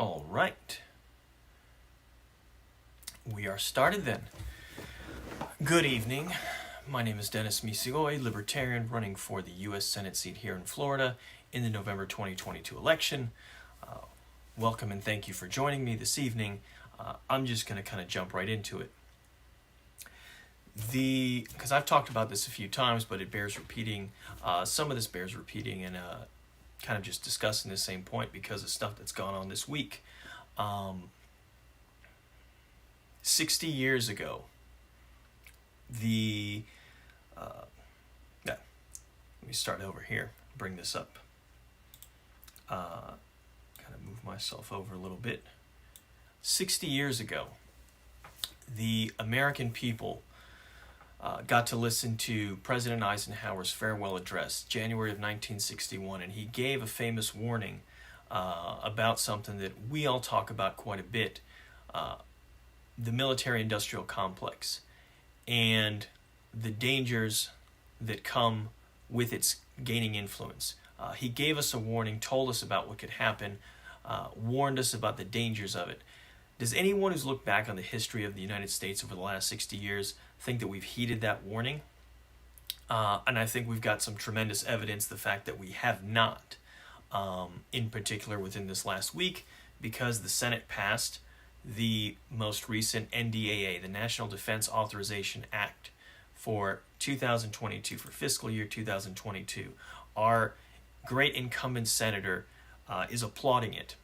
All right. We are started then. Good evening. My name is Dennis Misigoy, Libertarian, running for the U.S. Senate seat here in Florida in the November 2022 election. Welcome and thank you for joining me this evening. I'm just going to kind of jump right into it. Because I've talked about this a few times, but it bears repeating. Some of this bears repeating and kind of just discussing the same point because of stuff that's gone on this week. 60 years ago, let me start over here, bring this up. Kind of move myself over a little bit. 60 years ago, the American people got to listen to President Eisenhower's farewell address, January of 1961, and he gave a famous warning about something that we all talk about quite a bit, the military-industrial complex and the dangers that come with its gaining influence. He gave us a warning, told us about what could happen, warned us about the dangers of it. Does anyone who's looked back on the history of the United States over the last 60 years think that we've heeded that warning? And I think we've got some tremendous evidence, the fact that we have not, in particular within this last week, because the Senate passed the most recent NDAA, the National Defense Authorization Act for 2022, for fiscal year 2022. Our great incumbent senator is applauding it.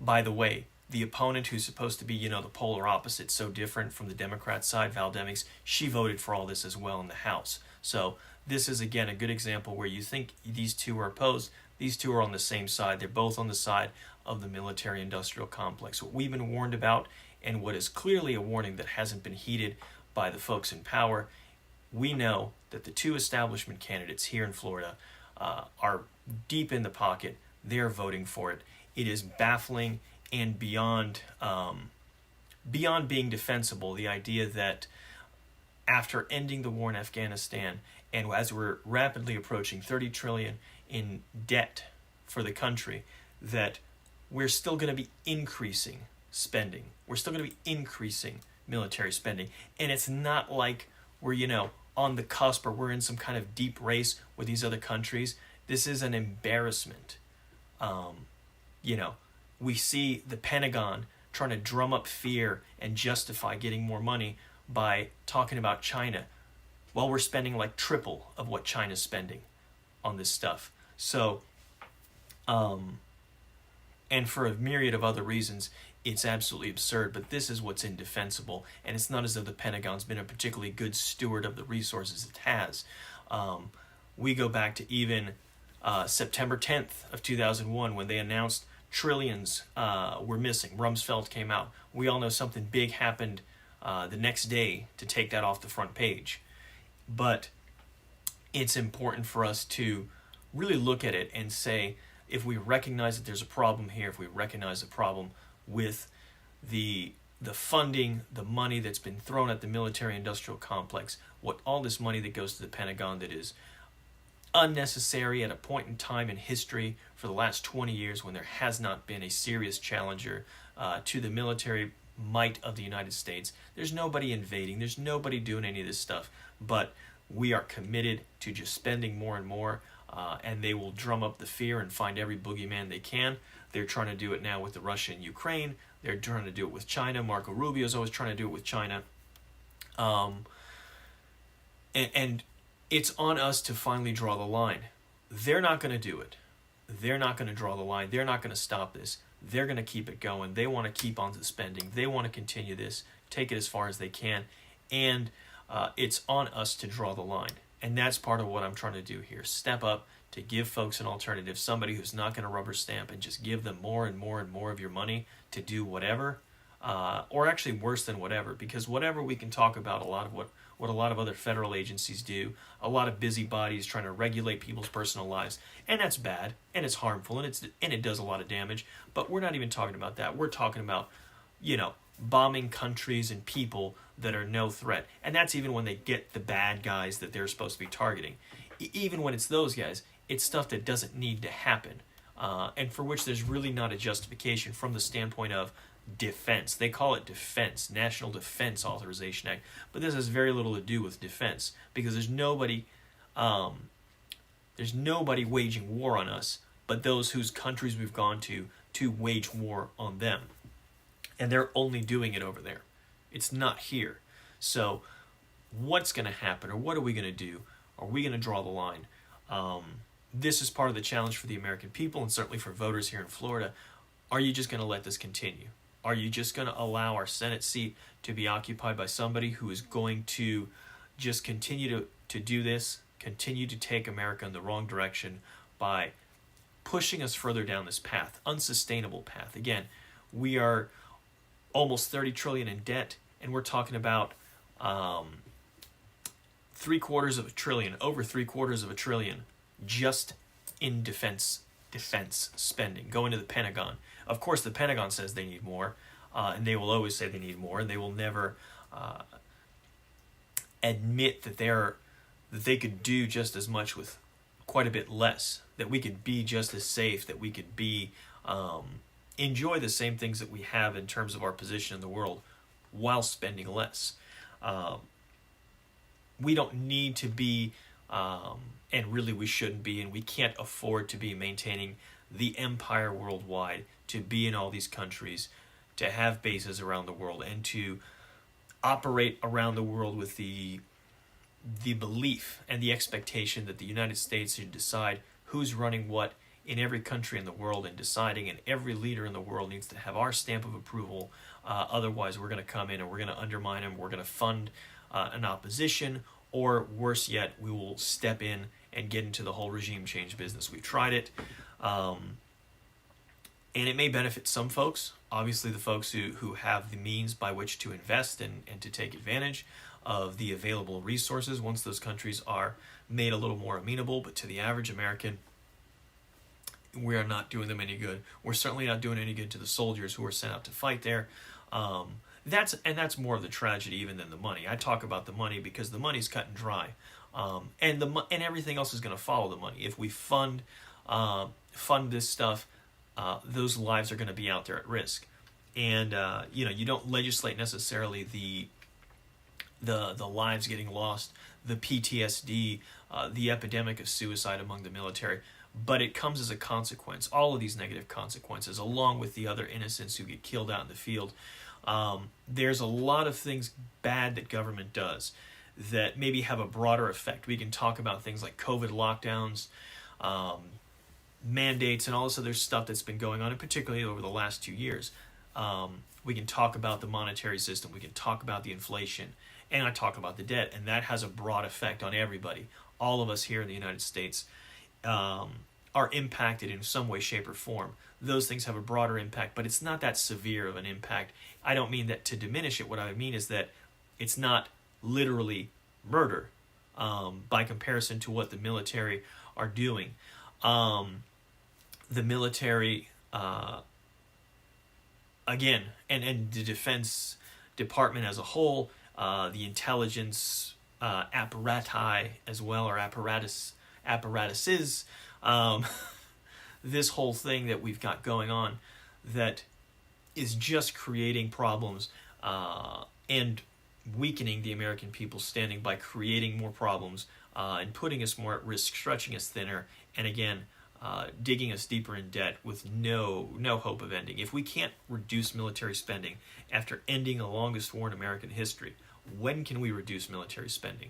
By the way, the opponent, who's supposed to be, the polar opposite, so different from the Democrat side, Val Demings, she voted for all this as well in the House. So this is, again, a good example where you think these two are opposed. These two are on the same side. They're both on the side of the military-industrial complex. What we've been warned about, and what is clearly a warning that hasn't been heeded by the folks in power, we know that the two establishment candidates here in Florida are deep in the pocket. They're voting for it. It is baffling and beyond being defensible, the idea that after ending the war in Afghanistan, and as we're rapidly approaching $30 trillion in debt for the country, that we're still going to be increasing spending. We're still going to be increasing military spending. And it's not like we're, on the cusp or we're in some kind of deep race with these other countries. This is an embarrassment. We see the Pentagon trying to drum up fear and justify getting more money by talking about China while we're spending like triple of what China's spending on this stuff. So, and for a myriad of other reasons, it's absolutely absurd, but this is what's indefensible, and it's not as though the Pentagon's been a particularly good steward of the resources it has. We go back to even September 10th of 2001 when they announced trillions were missing. Rumsfeld came out. We all know something big happened the next day to take that off the front page. But it's important for us to really look at it and say, if we recognize that there's a problem here, if we recognize a problem with the funding, the money that's been thrown at the military-industrial complex, what all this money that goes to the Pentagon that is unnecessary at a point in time in history for the last 20 years when there has not been a serious challenger to the military might of the United States. There's nobody invading. There's nobody doing any of this stuff. But we are committed to just spending more and more, and they will drum up the fear and find every boogeyman they can. They're trying to do it now with the Russia and Ukraine. They're trying to do it with China. Marco Rubio is always trying to do it with China. And it's on us to finally draw the line. They're not going to do it. They're not going to draw the line. They're not going to stop this. They're going to keep it going. They want to keep on spending. They want to continue this, take it as far as they can. And it's on us to draw the line. And that's part of what I'm trying to do here. Step up to give folks an alternative, somebody who's not going to rubber stamp and just give them more and more and more of your money to do whatever, or actually worse than whatever, because whatever we can talk about, a lot of what a lot of other federal agencies do, a lot of busybodies trying to regulate people's personal lives, and that's bad, and it's harmful, and it does a lot of damage, but we're not even talking about that. We're talking about, bombing countries and people that are no threat, and that's even when they get the bad guys that they're supposed to be targeting. Even when it's those guys, it's stuff that doesn't need to happen. and for which there's really not a justification from the standpoint of defense. They call it defense, National Defense Authorization Act, but this has very little to do with defense, because there's nobody waging war on us but those whose countries we've gone to wage war on them. And they're only doing it over there. It's not here. So what's going to happen, or what are we going to do? Are we going to draw the line? This is part of the challenge for the American people, and certainly for voters here in Florida. Are you just going to let this continue? Are you just going to allow our Senate seat to be occupied by somebody who is going to just continue to do this, continue to take America in the wrong direction by pushing us further down this path, unsustainable path? Again, we are almost $30 trillion in debt, and we're talking about over $750 billion just in defense spending going to the Pentagon. Of course, the Pentagon says they need more, and they will always say they need more, and they will never admit that they could do just as much with quite a bit less, that we could be just as safe, that we could be enjoy the same things that we have in terms of our position in the world while spending less. We don't need to be, and really we shouldn't be, and we can't afford to be maintaining the empire worldwide, to be in all these countries, to have bases around the world, and to operate around the world with the belief and the expectation that the United States should decide who's running what in every country in the world, and deciding, and every leader in the world needs to have our stamp of approval. Otherwise, we're going to come in and we're going to undermine them. We're going to fund an opposition, or worse yet, we will step in and get into the whole regime change business. We've tried it, and it may benefit some folks. Obviously, the folks who have the means by which to invest and to take advantage of the available resources once those countries are made a little more amenable. But to the average American, we are not doing them any good. We're certainly not doing any good to the soldiers who are sent out to fight there. That's more of the tragedy even than the money. I talk about the money because the money's cut and dry, and everything else is going to follow the money. If we fund this stuff, those lives are going to be out there at risk. And you don't legislate necessarily the lives getting lost, the PTSD, the epidemic of suicide among the military, but it comes as a consequence. All of these negative consequences, along with the other innocents who get killed out in the field. There's a lot of things bad that government does that maybe have a broader effect. We can talk about things like COVID lockdowns, mandates, and all this other stuff that's been going on, and particularly over the last 2 years. We can talk about the monetary system. We can talk about the inflation. And I talk about the debt, and that has a broad effect on everybody. All of us here in the United States are impacted in some way, shape, or form. Those things have a broader impact, but it's not that severe of an impact. I don't mean that to diminish it. What I mean is that it's not literally murder by comparison to what the military are doing. The military, again, and the Defense Department as a whole, the intelligence apparati as well, or apparatuses, this whole thing that we've got going on that is just creating problems and weakening the American people's standing by creating more problems and putting us more at risk, stretching us thinner, and again, digging us deeper in debt with no hope of ending. If we can't reduce military spending after ending the longest war in American history, when can we reduce military spending,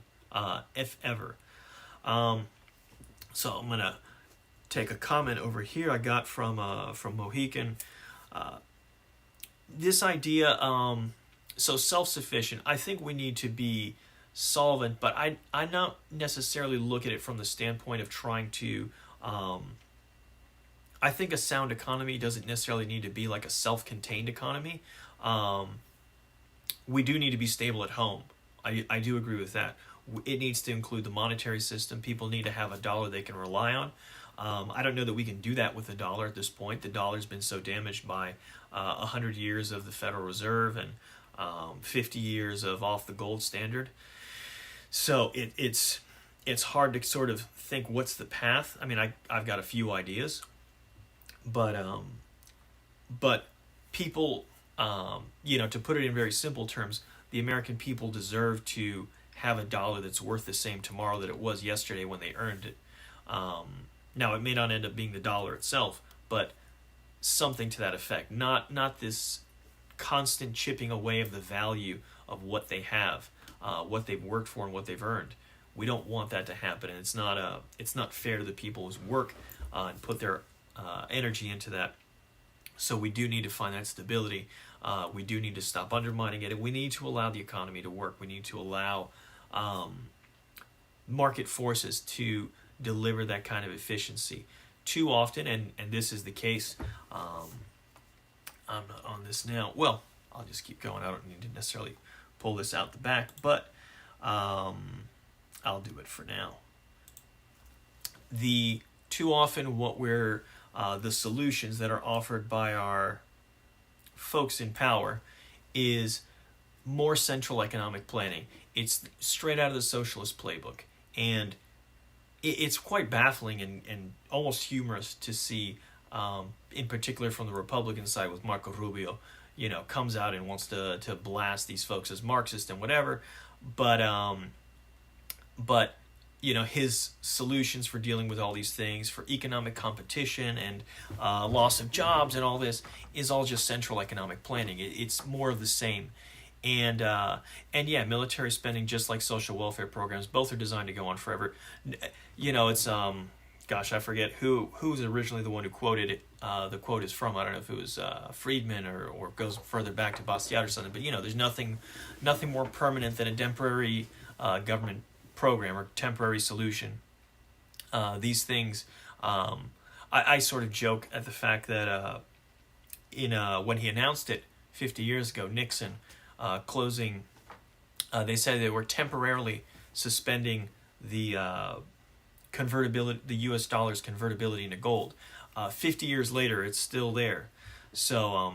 if ever? So I'm going to take a comment over here I got from Mohican. This idea, so self-sufficient, I think we need to be solvent, but I not necessarily look at it from the standpoint of trying to, I think a sound economy doesn't necessarily need to be like a self-contained economy. We do need to be stable at home. I do agree with that. It needs to include the monetary system. People need to have a dollar they can rely on. I don't know that we can do that with the dollar at this point. The dollar's been so damaged by 100 years of the Federal Reserve and 50 years of off the gold standard. So it's hard to sort of think what's the path. I mean, I've got a few ideas. but people, to put it in very simple terms, the American people deserve to have a dollar that's worth the same tomorrow that it was yesterday when they earned it. Now, it may not end up being the dollar itself, but something to that effect. Not this constant chipping away of the value of what they have, what they've worked for, and what they've earned. We don't want that to happen, and it's not fair to the people whose work and put their energy into that. So we do need to find that stability. We do need to stop undermining it, and we need to allow the economy to work. We need to allow market forces to deliver that kind of efficiency. Too often, and this is the case, I'm not on this now. Well, I'll just keep going. I don't need to necessarily pull this out the back, but I'll do it for now. Too often what we're the solutions that are offered by our folks in power is more central economic planning. It's straight out of the socialist playbook, and it's quite baffling and almost humorous to see, in particular from the Republican side with Marco Rubio, comes out and wants to blast these folks as Marxist and whatever, but his solutions for dealing with all these things, for economic competition and loss of jobs and all this, is all just central economic planning. It's more of the same. And yeah, military spending, just like social welfare programs, both are designed to go on forever. It's I forget who's originally the one who quoted it. The quote is from, I don't know if it was Friedman or goes further back to Bastiat or something. But there's nothing more permanent than a temporary government program or temporary solution. These things, I sort of joke at the fact that when he announced it 50 years ago, Nixon closing, they said they were temporarily suspending the convertibility, the U.S. dollar's convertibility into gold. 50 years later, it's still there. So,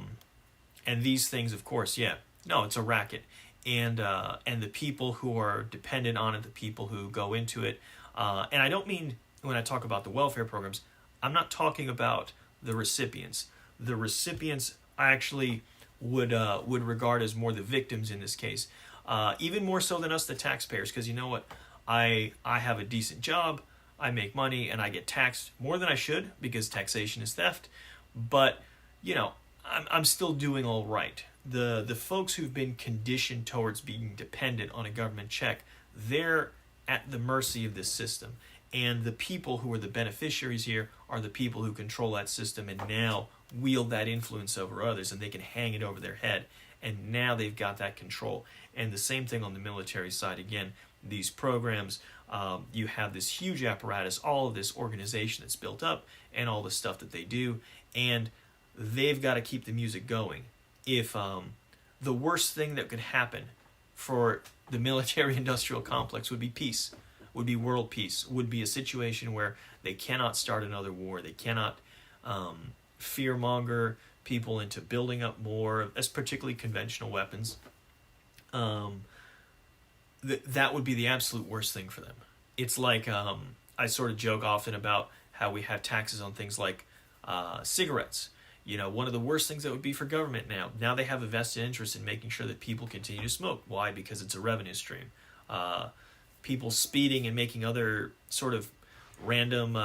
and these things, of course, it's a racket. And the people who are dependent on it, the people who go into it, and I don't mean, when I talk about the welfare programs, I'm not talking about the recipients. The recipients I actually would regard as more the victims in this case, even more so than us, the taxpayers, because you know what, I have a decent job, I make money, and I get taxed more than I should because taxation is theft, but I'm still doing all right. The folks who've been conditioned towards being dependent on a government check, they're at the mercy of this system. And the people who are the beneficiaries here are the people who control that system and now wield that influence over others, and they can hang it over their head. And now they've got that control. And the same thing on the military side. Again, these programs, you have this huge apparatus, all of this organization that's built up, and all the stuff that they do. And they've got to keep the music going. If the worst thing that could happen for the military-industrial complex would be peace, would be world peace, would be a situation where they cannot start another war, they cannot fearmonger people into building up more, as particularly conventional weapons, that would be the absolute worst thing for them. It's like, I sort of joke often about how we have taxes on things like cigarettes. One of the worst things that would be for government now they have a vested interest in making sure that people continue to smoke. Why? Because it's a revenue stream. People speeding and making other sort of random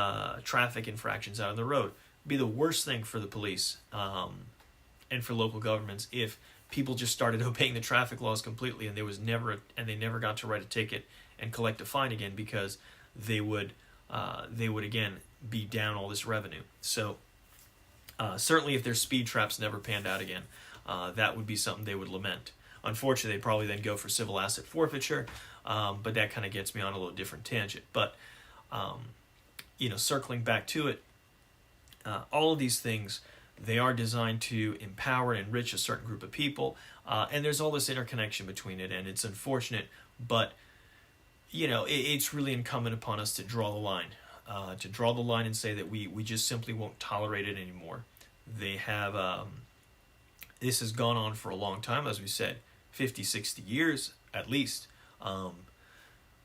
traffic infractions out on the road would be the worst thing for the police and for local governments if people just started obeying the traffic laws completely and they never got to write a ticket and collect a fine again because they would again be down all this revenue. So certainly if their speed traps never panned out again, that would be something they would lament. Unfortunately, they'd probably then go for civil asset forfeiture, but that kind of gets me on a little different tangent. But, circling back to it, all of these things, they are designed to empower and enrich a certain group of people, and there's all this interconnection between it, and it's unfortunate, but, it's really incumbent upon us to draw the line, and say that we just simply won't tolerate it anymore. They have, this has gone on for a long time, as we said, 50, 60 years at least.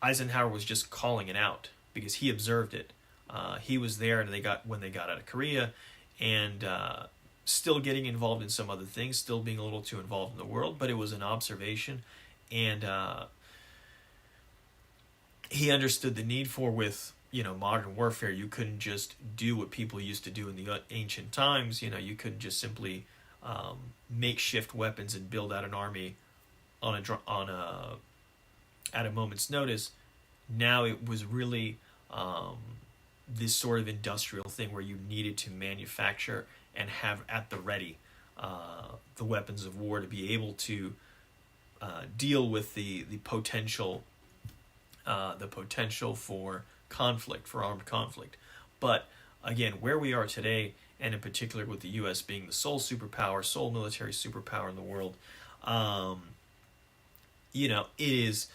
Eisenhower was just calling it out because he observed it. He was there, and when they got out of Korea, and still getting involved in some other things, still being a little too involved in the world, but it was an observation, and he understood the need for, with modern warfare, you couldn't just do what people used to do in the ancient times. You couldn't just simply makeshift weapons and build out an army at a moment's notice. Now it was really this sort of industrial thing where you needed to manufacture and have at the ready the weapons of war to be able to deal with the potential for conflict, for armed conflict. But again, where we are today, and in particular with the U.S. being the sole military superpower in the world, it is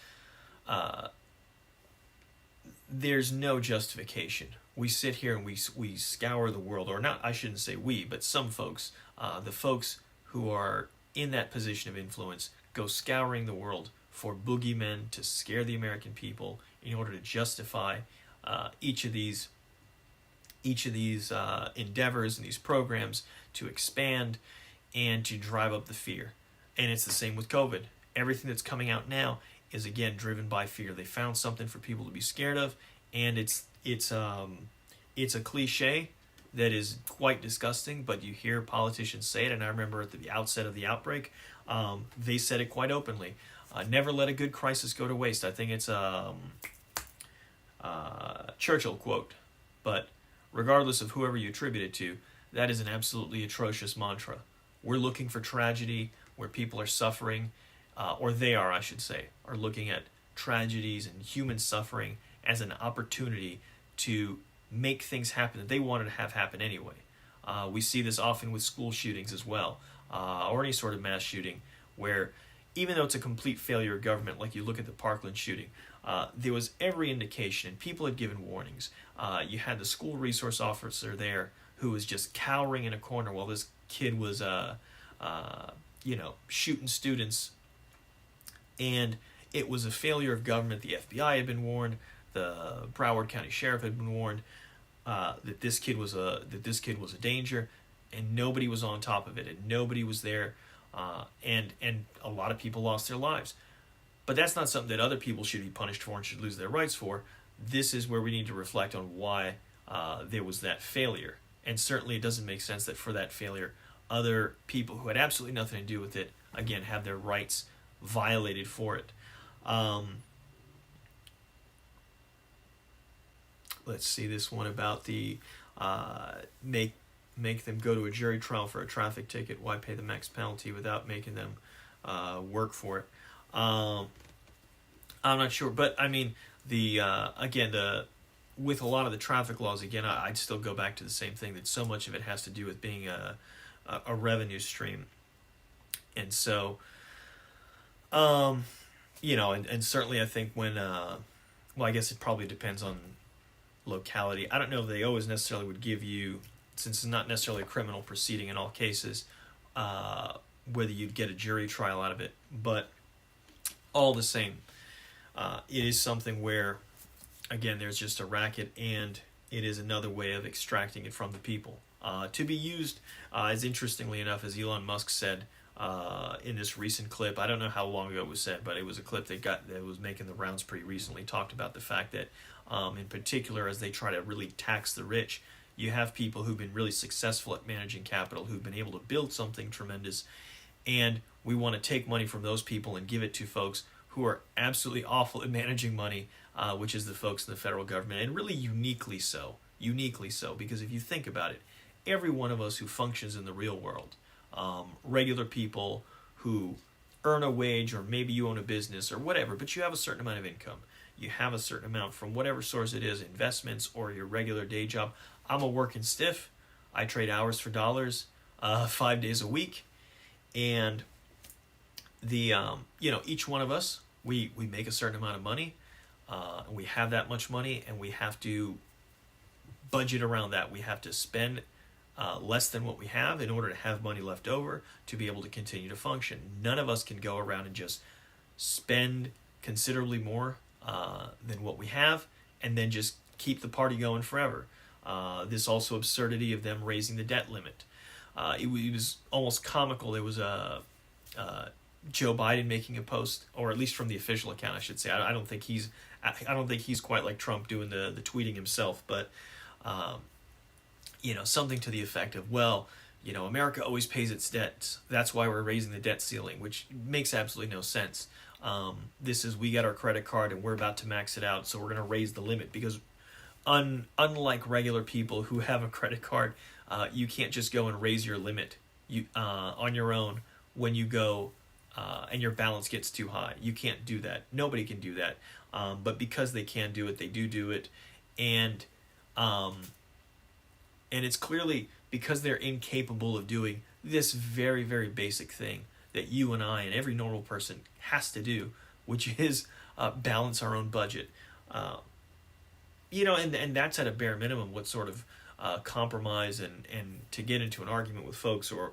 there's no justification. We sit here and we scour the world, or not, I shouldn't say we, but some folks, the folks who are in that position of influence, go scouring the world for boogeymen to scare the American people in order to justify each of these endeavors and these programs to expand and to drive up the fear. And it's the same with COVID. Everything that's coming out now is again driven by fear. They found something for people to be scared of, and it's a cliche that is quite disgusting, but you hear politicians say it, and I remember at the outset of the outbreak, they said it quite openly. Never let a good crisis go to waste. I think it's a Churchill quote, but regardless of whoever you attribute it to, that is an absolutely atrocious mantra. We're looking for tragedy where people are suffering, or they are, I should say, are looking at tragedies and human suffering as an opportunity to make things happen that they wanted to have happen anyway. We see this often with school shootings as well, or any sort of mass shooting, where even though it's a complete failure of government, like you look at the Parkland shooting, there was every indication, and people had given warnings. You had the school resource officer there who was just cowering in a corner while this kid was, shooting students. And it was a failure of government. The FBI had been warned. The Broward County Sheriff had been warned that this kid was a danger, and nobody was on top of it, and nobody was there, and a lot of people lost their lives. But that's not something that other people should be punished for and should lose their rights for. This is where we need to reflect on why there was that failure. And certainly it doesn't make sense that for that failure, other people who had absolutely nothing to do with it, again, have their rights violated for it. Let's see this one about the make them go to a jury trial for a traffic ticket. Why pay the max penalty without making them work for it? I'm not sure, but I mean with a lot of the traffic laws, again, I'd still go back to the same thing, that so much of it has to do with being a revenue stream, and so and certainly I think when I guess it probably depends on locality. I don't know if they always necessarily would give you, since it's not necessarily a criminal proceeding in all cases, whether you'd get a jury trial out of it, but all the same, it is something where, again, there's just a racket, and it is another way of extracting it from the people. To be used, as interestingly enough, as Elon Musk said in this recent clip, I don't know how long ago it was said, but it was a clip that was making the rounds pretty recently, talked about the fact that, in particular, as they try to really tax the rich, you have people who've been really successful at managing capital, who've been able to build something tremendous, and we want to take money from those people and give it to folks who are absolutely awful at managing money, which is the folks in the federal government, and really uniquely so, because if you think about it, every one of us who functions in the real world, regular people who earn a wage, or maybe you own a business or whatever, but you have a certain amount of income. You have a certain amount from whatever source it is, investments or your regular day job. I'm a working stiff. I trade hours for dollars 5 days a week. And the each one of us, we make a certain amount of money. And we have that much money, and we have to budget around that. We have to spend less than what we have in order to have money left over to be able to continue to function. None of us can go around and just spend considerably more than what we have and then just keep the party going forever. This also absurdity of them raising the debt limit. It was almost comical. There was a Joe Biden making a post, or at least from the official account, I should say. I don't think he's quite like Trump doing the tweeting himself, but something to the effect of, well, America always pays its debts. That's why we're raising the debt ceiling, which makes absolutely no sense. This is, we got our credit card and we're about to max it out, so we're going to raise the limit because unlike regular people who have a credit card, you can't just go and raise your limit on your own when you go and your balance gets too high. You can't do that. Nobody can do that. But because they can do it, they do it. And it's clearly because they're incapable of doing this very, very basic thing that you and I and every normal person has to do, which is balance our own budget. And that's at a bare minimum what sort of compromise and to get into an argument with folks or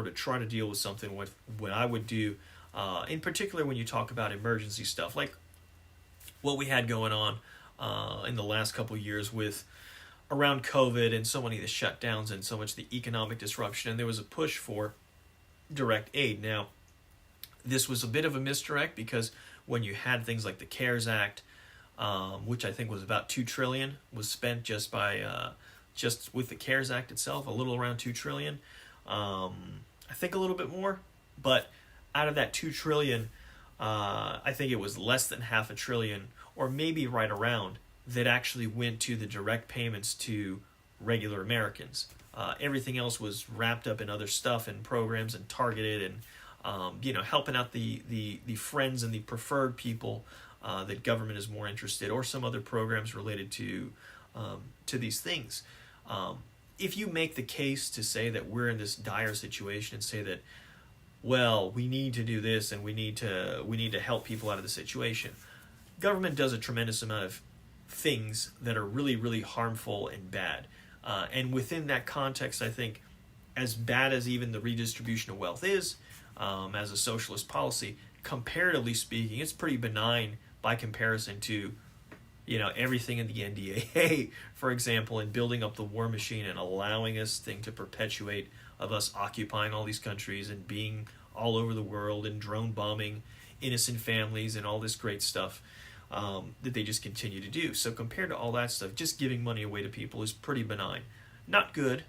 to try to deal with something with what I would do, in particular when you talk about emergency stuff, like what we had going on in the last couple of years with around COVID and so many of the shutdowns and so much the economic disruption, and there was a push for direct aid. Now, this was a bit of a misdirect because when you had things like the CARES Act, which I think was about $2 trillion, was spent just with the CARES Act itself, a little around $2 trillion. I think a little bit more, but out of that $2 trillion, I think it was less than $500 billion, or maybe right around, that actually went to the direct payments to regular Americans. Everything else was wrapped up in other stuff and programs and targeted and helping out the friends and the preferred people that government is more interested, or some other programs related to these things. If you make the case to say that we're in this dire situation and say that, well, we need to do this and we need to help people out of the situation, government does a tremendous amount of things that are really, really harmful and bad. And within that context, I think, as bad as even the redistribution of wealth is, as a socialist policy, comparatively speaking, it's pretty benign by comparison to, everything in the NDAA, for example, and building up the war machine and allowing this thing to perpetuate of us occupying all these countries and being all over the world and drone bombing innocent families and all this great stuff that they just continue to do. So compared to all that stuff, just giving money away to people is pretty benign. Not good,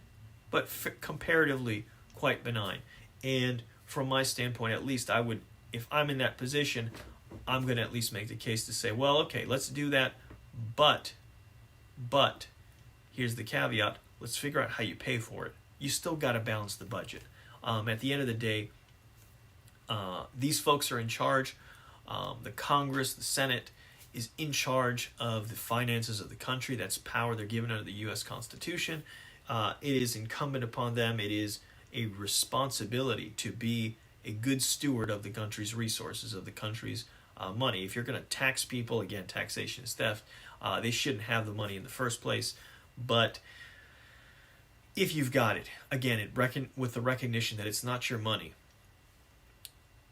but comparatively quite benign. And from my standpoint, at least, I would, if I'm in that position, I'm going to at least make the case to say, well, okay, let's do that, but here's the caveat, let's figure out how you pay for it. You still got to balance the budget. At the end of the day, these folks are in charge. The Congress, the Senate, is in charge of the finances of the country. That's power they're given under the U.S. Constitution. It is incumbent upon them. It is a responsibility to be a good steward of the country's resources, of the country's money. If you're going to tax people, again, taxation is theft, they shouldn't have the money in the first place. But if you've got it, again, with the recognition that it's not your money,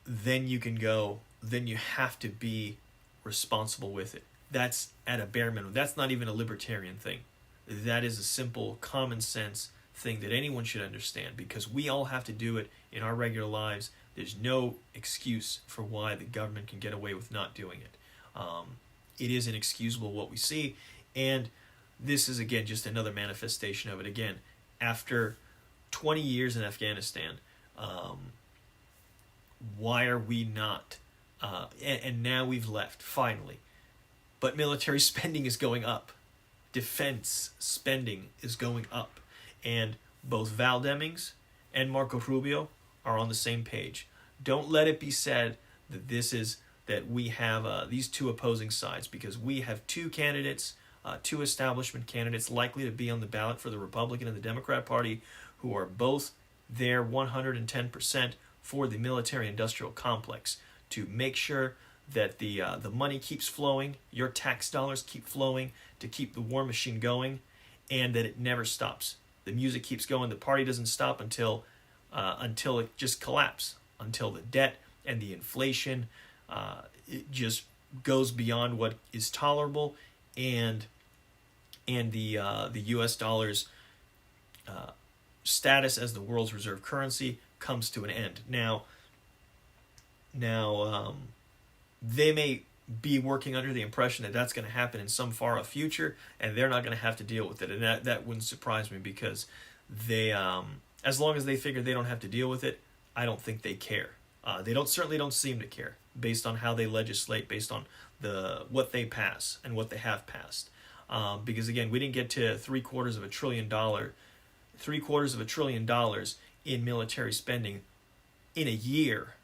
then you can go, then you have to be responsible with it. That's at a bare minimum. That's not even a libertarian thing. That is a simple, common sense thing that anyone should understand, because we all have to do it in our regular lives. There's no excuse for why the government can get away with not doing it. It is inexcusable what we see, and this is, again, just another manifestation of it. Again, after 20 years in Afghanistan, why are we not? And now we've left, finally. But military spending is going up. Defense spending is going up. And both Val Demings and Marco Rubio are on the same page. Don't let it be said that we have these two opposing sides, because we have two candidates, two establishment candidates likely to be on the ballot for the Republican and the Democrat Party, who are both there 110% for the military-industrial complex, to make sure that the money keeps flowing, your tax dollars keep flowing to keep the war machine going, and that it never stops. The music keeps going. The party doesn't stop until it just collapses, until the debt and the inflation it just goes beyond what is tolerable, and and the U.S. dollar's status as the world's reserve currency comes to an end. Now, they may be working under the impression that that's going to happen in some far off future, and they're not going to have to deal with it. And that wouldn't surprise me, because they, as long as they figure they don't have to deal with it, I don't think they care. They certainly don't seem to care, based on how they legislate, based on what they pass and what they have passed. Because again, we didn't get to $750 billion in military spending in a year.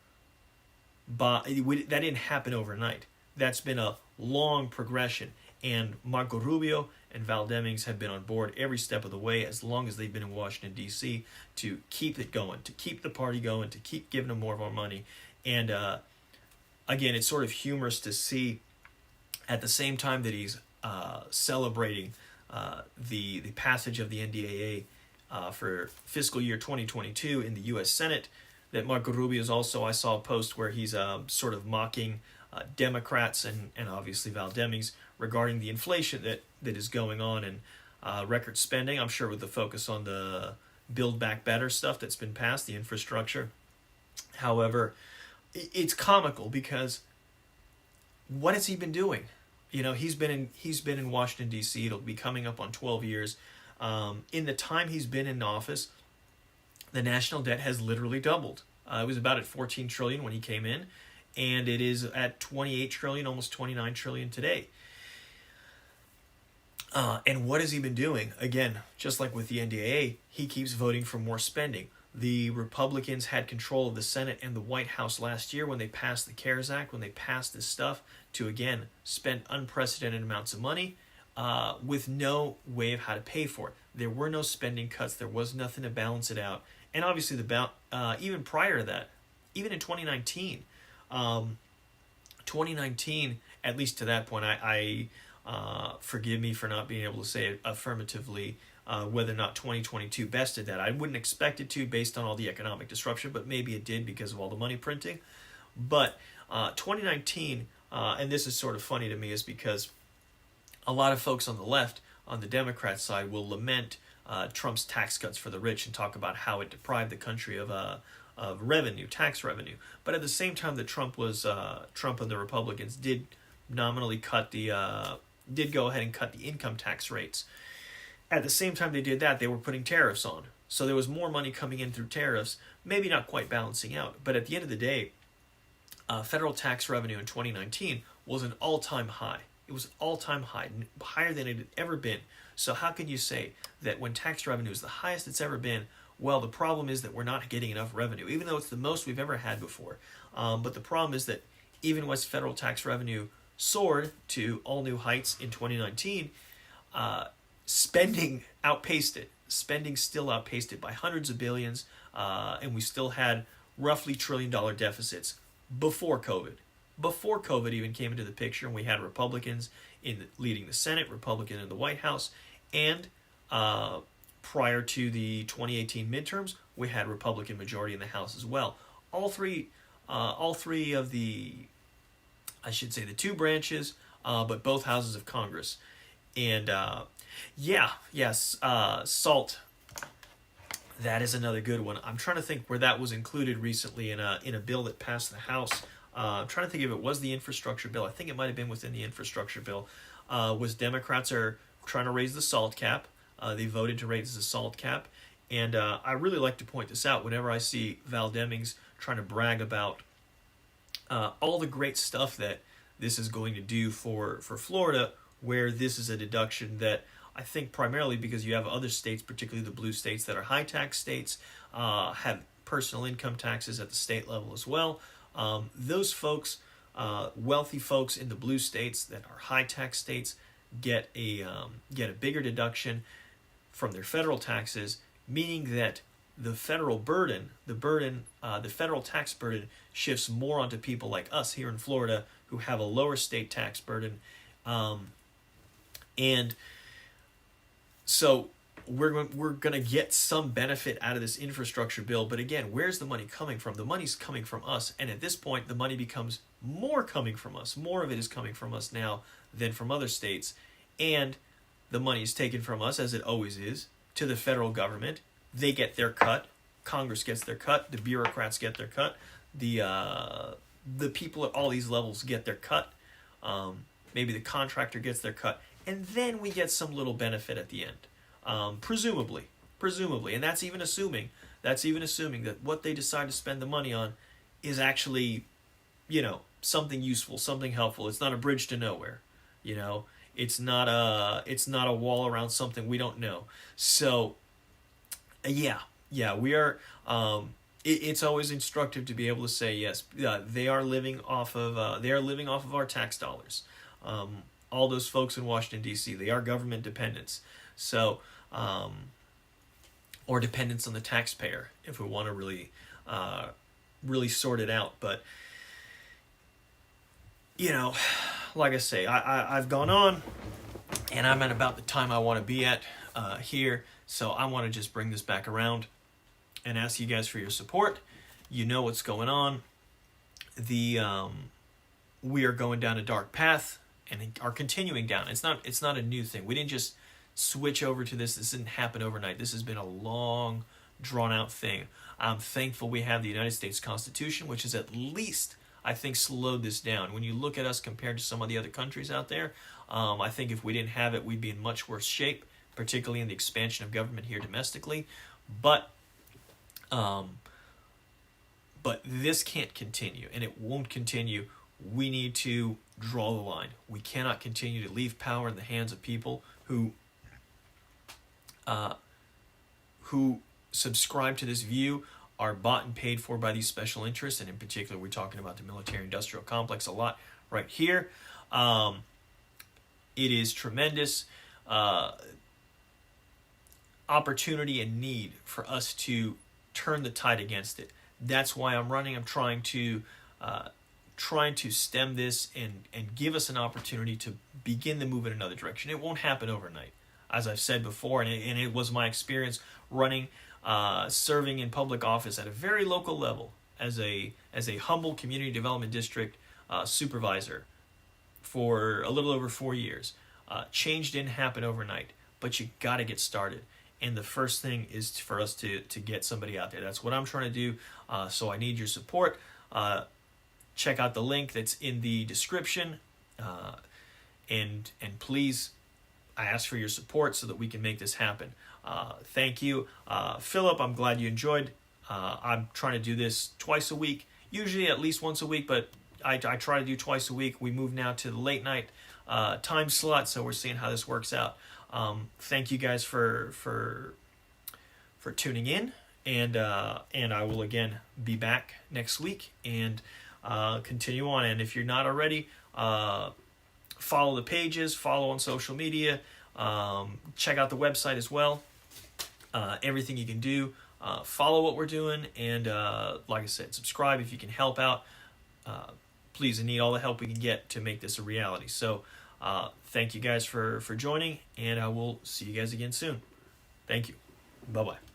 But that didn't happen overnight. That's been a long progression, and Marco Rubio and Val Demings have been on board every step of the way, as long as they've been in Washington, D.C., to keep it going, to keep the party going, to keep giving them more of our money. And again, it's sort of humorous to see, at the same time that he's celebrating the passage of the NDAA for fiscal year 2022 in the U.S. Senate, that Marco Rubio is also, I saw a post where he's sort of mocking Democrats and obviously Val Demings regarding the inflation that is going on, and record spending, I'm sure with the focus on the Build Back Better stuff that's been passed, the infrastructure. However, it's comical, because what has he been doing? You know, he's been in Washington, D.C. It'll be coming up on 12 years. In the time he's been in office, the national debt has literally doubled. It was about at $14 trillion when he came in, and it is at $28 trillion, almost $29 trillion today. And what has he been doing? Again, just like with the NDAA, he keeps voting for more spending. The Republicans had control of the Senate and the White House last year when they passed the CARES Act, when they passed this stuff to, again, spend unprecedented amounts of money with no way of how to pay for it. There were no spending cuts. There was nothing to balance it out. And obviously, even prior to that, even in 2019, at least to that point, I forgive me for not being able to say affirmatively whether or not 2022 bested that. I wouldn't expect it to, based on all the economic disruption, but maybe it did because of all the money printing. But 2019, and this is sort of funny to me, is because a lot of folks on the left, on the Democrat side, will lament Trump's tax cuts for the rich and talk about how it deprived the country of revenue, tax revenue. But at the same time that Trump and the Republicans did nominally did go ahead and cut the income tax rates. At the same time they did that, they were putting tariffs on. So there was more money coming in through tariffs, maybe not quite balancing out. But at the end of the day, federal tax revenue in 2019 was an all-time high. It was an all-time high, higher than it had ever been. So how can you say that when tax revenue is the highest it's ever been? Well, the problem is that we're not getting enough revenue, even though it's the most we've ever had before. But the problem is that even when federal tax revenue soared to all new heights in 2019, spending outpaced it. Spending still outpaced it by hundreds of billions, and we still had roughly $1 trillion deficits before COVID. Before COVID even came into the picture, and we had Republicans leading the Senate, Republican in the White House, and prior to the 2018 midterms, we had Republican majority in the House as well. All three of the, I should say, the two branches, but both houses of Congress. And SALT. That is another good one. I'm trying to think where that was included recently in a bill that passed the House. I'm trying to think if it was the infrastructure bill. I think it might have been within the infrastructure bill. Was Democrats are trying to raise the SALT cap. They voted to raise the SALT cap. And I really like to point this out whenever I see Val Demings trying to brag about all the great stuff that this is going to do for Florida, where this is a deduction that I think primarily because you have other states, particularly the blue states that are high tax states, have personal income taxes at the state level as well. Those folks, wealthy folks in the blue states that are high tax states, get a bigger deduction from their federal taxes, meaning that the federal burden, the federal tax burden shifts more onto people like us here in Florida who have a lower state tax burden, and so we're going to get some benefit out of this infrastructure bill. But again, where's the money coming from? The money's coming from us, and at this point, the money becomes more coming from us. More of it is coming from us now than from other states, and the money is taken from us, as it always is, to the federal government. They get their cut. Congress gets their cut. The bureaucrats get their cut. The people at all these levels get their cut. Maybe the contractor gets their cut. And then we get some little benefit at the end. Presumably. And that's even assuming that what they decide to spend the money on is actually, something useful, something helpful. It's not a bridge to nowhere. It's not a wall around something we don't know. So, yeah, we are. It's always instructive to be able to say yes. They are living off of our tax dollars. All those folks in Washington D.C. They are government dependents. So, or dependents on the taxpayer, if we want to really sort it out. But like I say, I've gone on, and I'm at about the time I want to be at here. So I want to just bring this back around and ask you guys for your support. You know what's going on. We are going down a dark path and are continuing down. It's not a new thing. We didn't just switch over to this. This didn't happen overnight. This has been a long, drawn-out thing. I'm thankful we have the United States Constitution, which has at least, I think, slowed this down. When you look at us compared to some of the other countries out there, I think if we didn't have it, we'd be in much worse shape, particularly in the expansion of government here domestically. But this can't continue, and it won't continue. We need to draw the line. We cannot continue to leave power in the hands of people who subscribe to this view, are bought and paid for by these special interests, and in particular, we're talking about the military-industrial complex a lot right here. It is tremendous opportunity and need for us to turn the tide against it. That's why I'm running. I'm trying to stem this and give us an opportunity to begin to move in another direction. It won't happen overnight, as I've said before, and it was my experience running, serving in public office at a very local level as a humble community development district supervisor for a little over 4 years. Change didn't happen overnight, but you got to get started. And the first thing is for us to get somebody out there. That's what I'm trying to do. So I need your support. Check out the link that's in the description. And please, I ask for your support so that we can make this happen. Thank you. Philip, I'm glad you enjoyed. I'm trying to do this twice a week, usually at least once a week, but I try to do twice a week. We move now to the late night time slot, so we're seeing how this works out. Thank you guys for tuning in, and I will again be back next week and continue on. And if you're not already, follow the pages, follow on social media, check out the website as well. Everything you can do, follow what we're doing, and like I said, subscribe if you can help out. Please, I need all the help we can get to make this a reality. So thank you guys for joining, and I will see you guys again soon. Thank you. Bye-bye.